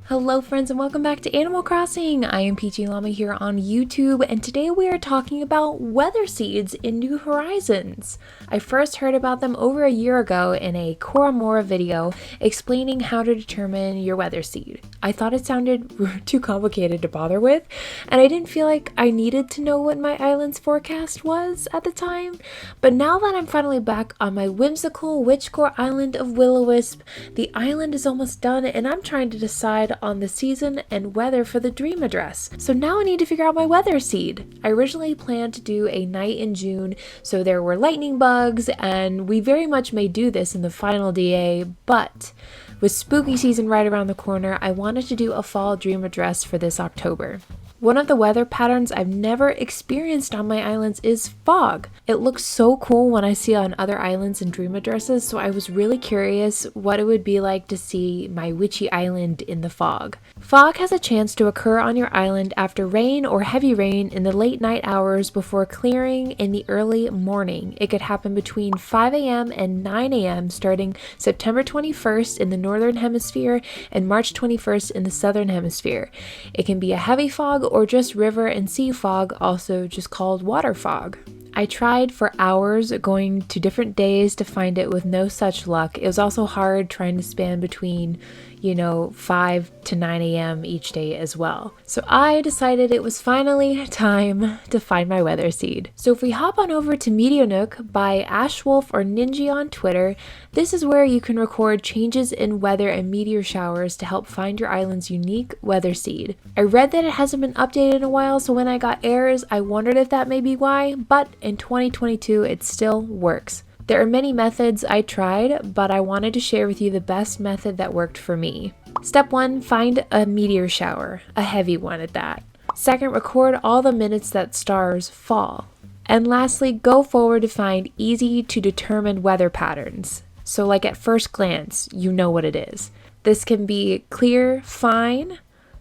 Hello friends and welcome back to Animal Crossing. I am Peachie Llama here on YouTube, and today we are talking about weather seeds in New Horizons. I first heard about them over a year ago in a Koramora video explaining how to determine your weather seed. I thought it sounded too complicated to bother with, and I didn't feel like I needed to know what my island's forecast was at the time. But now that I'm finally back on my whimsical Witchcore island of Will-O-Wisp, the island is almost done and I'm trying to decide on the season and weather for the dream address. So now I need to figure out my weather seed. I originally planned to do a night in June, so there were lightning bugs, and we very much may do this in the final DA, but with spooky season right around the corner, I wanted to do a fall dream address for this October. One of the weather patterns I've never experienced on my islands is fog. It looks so cool when I see it on other islands and dream addresses, so I was really curious what it would be like to see my witchy island in the fog. Fog has a chance to occur on your island after rain or heavy rain in the late night hours before clearing in the early morning. It could happen between 5 a.m. and 9 a.m. starting September 21st in the northern hemisphere and March 21st in the southern hemisphere. It can be a heavy fog or just river and sea fog, also just called water fog. I tried for hours going to different days to find it with no such luck. It was also hard trying to span between 5 to 9 a.m. each day as well. So I decided it was finally time to find my weather seed. So if we hop on over to MeteoNook by Ashwolf or Ninja on Twitter, this is where you can record changes in weather and meteor showers to help find your island's unique weather seed. I read that it hasn't been updated in a while, so when I got errors, I wondered if that may be why, but in 2022, it still works. There are many methods I tried, but I wanted to share with you the best method that worked for me. Step 1, find a meteor shower, a heavy one at that. Second, record all the minutes that stars fall. And lastly, go forward to find easy to determine weather patterns. So like at first glance, you know what it is. This can be clear, fine,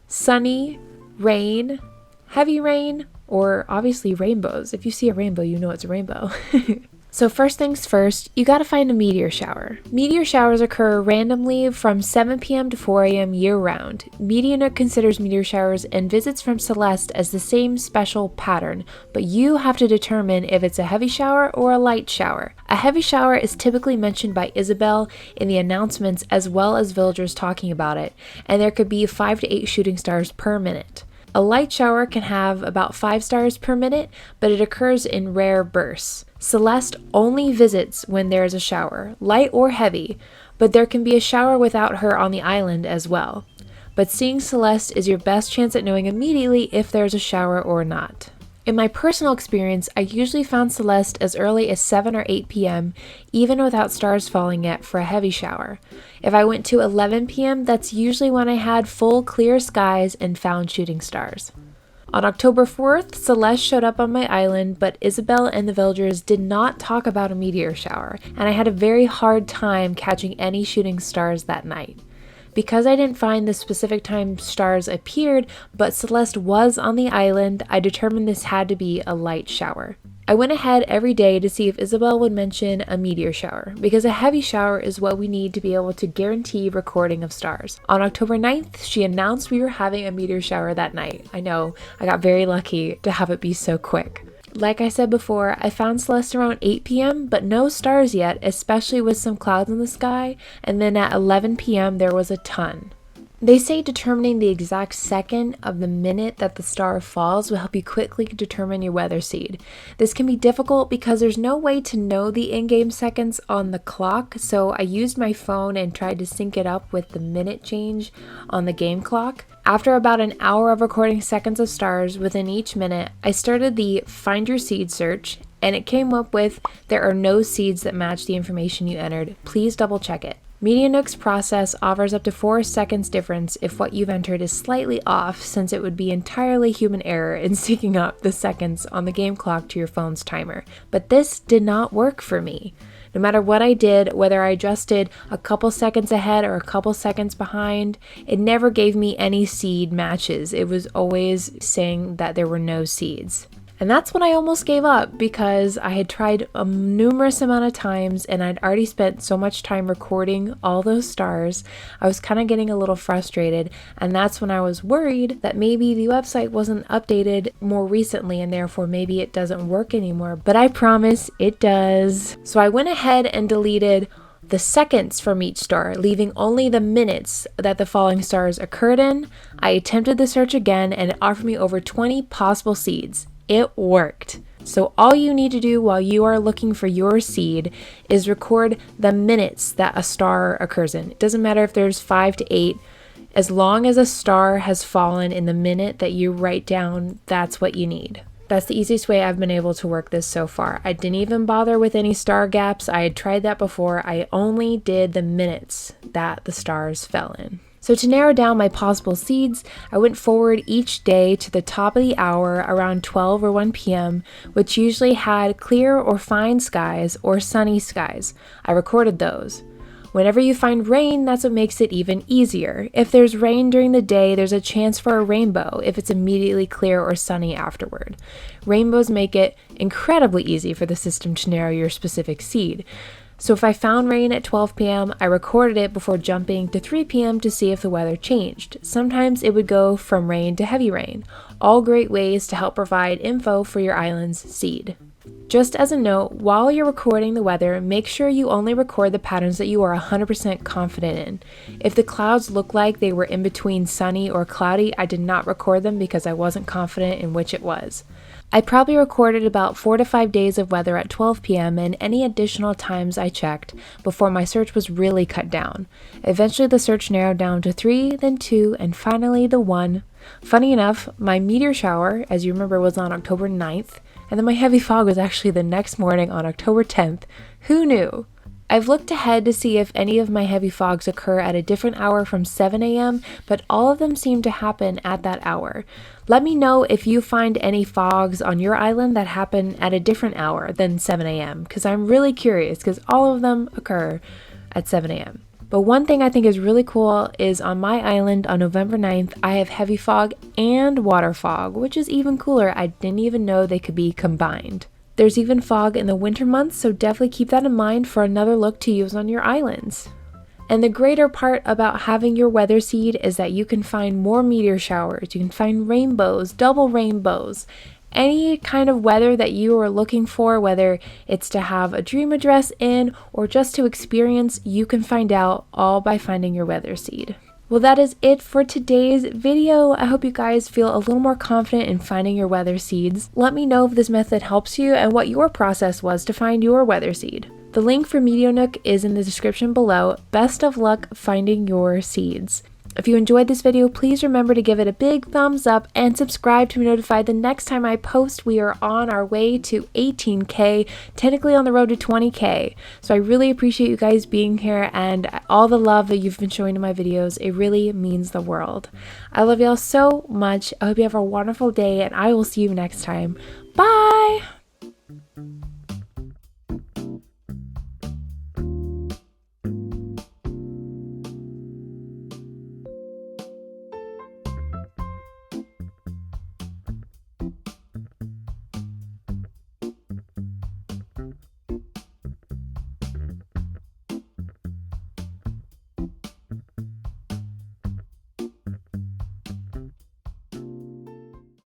sunny, rain, heavy rain, or obviously rainbows. If you see a rainbow, you know it's a rainbow. So first things first, you gotta find a meteor shower. Meteor showers occur randomly from 7 p.m. to 4 a.m. year-round. MeteoNook considers meteor showers and visits from Celeste as the same special pattern, but you have to determine if it's a heavy shower or a light shower. A heavy shower is typically mentioned by Isabelle in the announcements as well as villagers talking about it, and there could be 5 to 8 shooting stars per minute. A light shower can have about 5 stars per minute, but it occurs in rare bursts. Celeste only visits when there is a shower, light or heavy, but there can be a shower without her on the island as well. But seeing Celeste is your best chance at knowing immediately if there's a shower or not. In my personal experience, I usually found Celeste as early as 7 or 8 p.m., even without stars falling yet for a heavy shower. If I went to 11 p.m., that's usually when I had full clear skies and found shooting stars. On October 4th, Celeste showed up on my island, but Isabelle and the villagers did not talk about a meteor shower, and I had a very hard time catching any shooting stars that night. Because I didn't find the specific time stars appeared, but Celeste was on the island, I determined this had to be a light shower. I went ahead every day to see if Isabelle would mention a meteor shower, because a heavy shower is what we need to be able to guarantee recording of stars. On October 9th, she announced we were having a meteor shower that night. I know, I got very lucky to have it be so quick. Like I said before, I found Celeste around 8 p.m., but no stars yet, especially with some clouds in the sky, and then at 11 p.m. there was a ton. They say determining the exact second of the minute that the star falls will help you quickly determine your weather seed. This can be difficult because there's no way to know the in-game seconds on the clock, so I used my phone and tried to sync it up with the minute change on the game clock. After about an hour of recording seconds of stars within each minute, I started the Find Your Seed search, and it came up with, there are no seeds that match the information you entered. Please double check it. MeteoNook's process offers up to 4 seconds difference if what you've entered is slightly off, since it would be entirely human error in syncing up the seconds on the game clock to your phone's timer. But this did not work for me. No matter what I did, whether I adjusted a couple seconds ahead or a couple seconds behind, it never gave me any seed matches. It was always saying that there were no seeds. And that's when I almost gave up because I had tried a numerous amount of times and I'd already spent so much time recording all those stars. I was kind of getting a little frustrated, and that's when I was worried that maybe the website wasn't updated more recently and therefore maybe it doesn't work anymore. But I promise it does. So I went ahead and deleted the seconds from each star, leaving only the minutes that the falling stars occurred in. I attempted the search again and it offered me over 20 possible seeds. It worked. So all you need to do while you are looking for your seed is record the minutes that a star occurs in. It doesn't matter if there's 5 to 8. As long as a star has fallen in the minute that you write down, that's what you need. That's the easiest way I've been able to work this so far. I didn't even bother with any star gaps. I had tried that before. I only did the minutes that the stars fell in. So to narrow down my possible seeds, I went forward each day to the top of the hour around 12 or 1 p.m., which usually had clear or fine skies or sunny skies. I recorded those. Whenever you find rain, that's what makes it even easier. If there's rain during the day, there's a chance for a rainbow if it's immediately clear or sunny afterward. Rainbows make it incredibly easy for the system to narrow your specific seed. So if I found rain at 12 p.m., I recorded it before jumping to 3 p.m. to see if the weather changed. Sometimes it would go from rain to heavy rain. All great ways to help provide info for your island's seed. Just as a note, while you're recording the weather, make sure you only record the patterns that you are 100% confident in. If the clouds look like they were in between sunny or cloudy, I did not record them because I wasn't confident in which it was. I probably recorded about 4 to 5 days of weather at 12 p.m. and any additional times I checked before my search was really cut down. Eventually the search narrowed down to 3, then 2, and finally the 1. Funny enough, my meteor shower, as you remember, was on October 9th, and then my heavy fog was actually the next morning on October 10th. Who knew? I've looked ahead to see if any of my heavy fogs occur at a different hour from 7 a.m., but all of them seem to happen at that hour. Let me know if you find any fogs on your island that happen at a different hour than 7 a.m., because I'm really curious, because all of them occur at 7 a.m. But one thing I think is really cool is on my island on November 9th, I have heavy fog and water fog, which is even cooler. I didn't even know they could be combined. There's even fog in the winter months, so definitely keep that in mind for another look to use on your islands. And the greater part about having your weather seed is that you can find more meteor showers, you can find rainbows, double rainbows, any kind of weather that you are looking for, whether it's to have a dream address in or just to experience, you can find out all by finding your weather seed. Well, that is it for today's video. I hope you guys feel a little more confident in finding your weather seeds. Let me know if this method helps you and what your process was to find your weather seed. The link for MeteoNook is in the description below. Best of luck finding your seeds. If you enjoyed this video, please remember to give it a big thumbs up and subscribe to be notified the next time I post. We are on our way to 18K, technically on the road to 20K. So I really appreciate you guys being here and all the love that you've been showing to my videos. It really means the world. I love y'all so much. I hope you have a wonderful day and I will see you next time. Bye!